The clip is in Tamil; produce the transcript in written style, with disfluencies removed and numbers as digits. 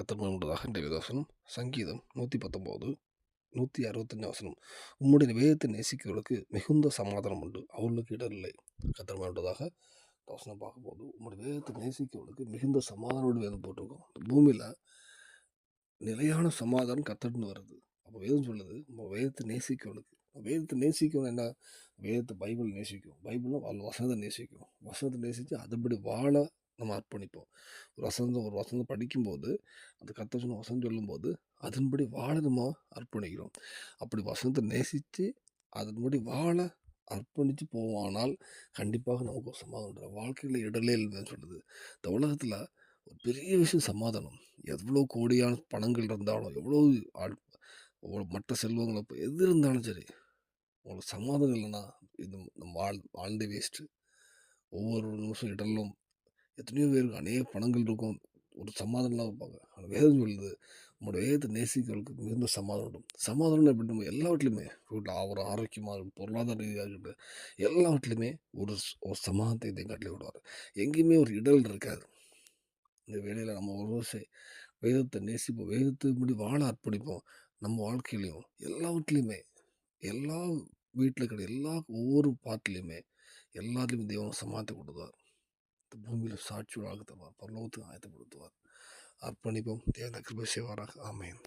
கர்த்தர் மகிமையுள்ளதாக. இன்றைய வேதவசனம் சங்கீதம் 119 165 வசனம். உம்முடைய வேதத்தை நேசிக்கிறவர்களுக்கு மிகுந்த சமாதானம் உண்டு, அவர்களுக்கு இடர் இல்லை. கர்த்தர் மகிமையுள்ளதாக. இந்த வசனம் பார்க்கும்போது உம்முடைய வேதத்தை நேசிக்கிறவர்களுக்கு மிகுந்த சமாதானம் வேதம் போட்டிருக்கோம். இந்த பூமியில் நிலையான சமாதானம் கர்த்தர்ன்னு வருது. அப்போ வேதம் சொல்லுது நம்ம வேதத்தை நேசிக்கிறவனுக்கு. வேதத்தை நேசிக்கணும் என்ன? வேதத்தை பைபிள் நேசிக்கும். பைபிள்னா வசனத்தை நேசிக்கும். வசனத்தை நேசித்து அதுபடி வாழ நம்ம அர்ப்பணிப்போம். ஒரு வசனம் படிக்கும்போது அந்த கர்த்தர் சொன்ன வசனம் சொல்லும்போது அதன்படி வாழ நம்ம அர்ப்பணிக்கிறோம். அப்படி வசனத்தை நேசித்து அதன்படி வாழ அர்ப்பணித்து போவானால் கண்டிப்பாக நமக்கு ஒரு சமாதானம் உண்டு. வாழ்க்கையில் இடரலே இல்லைன்னு சொல்லுது. இந்த உலகத்தில் ஒரு பெரிய விஷயம் சமாதானம். எவ்வளோ கோடியான பணங்கள் இருந்தாலும், மற்ற செல்வங்கள் எது இருந்தாலும் சரி, உங்களுக்கு சமாதானம் இல்லைன்னா இது நம்ம வாழ்ந்தே வேஸ்ட்டு. ஒவ்வொரு நிமிஷம் இடரிலும் எத்தனையோ பேருக்கு அநேக பணங்கள் இருக்கும், ஒரு சமாதானம் இல்லாம இருப்பாங்க. ஆனா வேதம் சொல்லுது, உங்களுடைய வேதத்தை நேசிக்கிறவர்களுக்கு மிகுந்த சமாதானம் உண்டு. சமாதானம் எப்படி நம்ம எல்லாவற்றிலுமே வீட்டில் ஒரு ஆரோக்கியமாக இருக்கட்டும், பொருளாதார ரீதியாக இருக்கட்டும், எல்லாவற்றிலுமே ஒரு சமாதானத்தை இதை கட்டளை விடுவார். எங்கேயுமே ஒரு இடல் இருக்காது. இந்த வேளையில் நம்ம ஒரு வேதத்தை நேசிப்போம், வேதத்துக்கு வாழ அர்ப்பணிப்போம். நம்ம வாழ்க்கையிலையும் எல்லாவற்றிலையுமே எல்லா வீட்டில் இருக்கிற ஒவ்வொரு பாட்டிலையுமே எல்லாத்துலேயுமே தெய்வம் சமாளத்தை கொடுத்தார். இந்த பூமியில் சாட்சியோட ஆகத்தவார், பரலோகத்துக்கு ஆயத்தப்படுத்துவார். அர்ப்பணிப்போம். தேவன் கிருபை செய்வாராக. ஆமென்.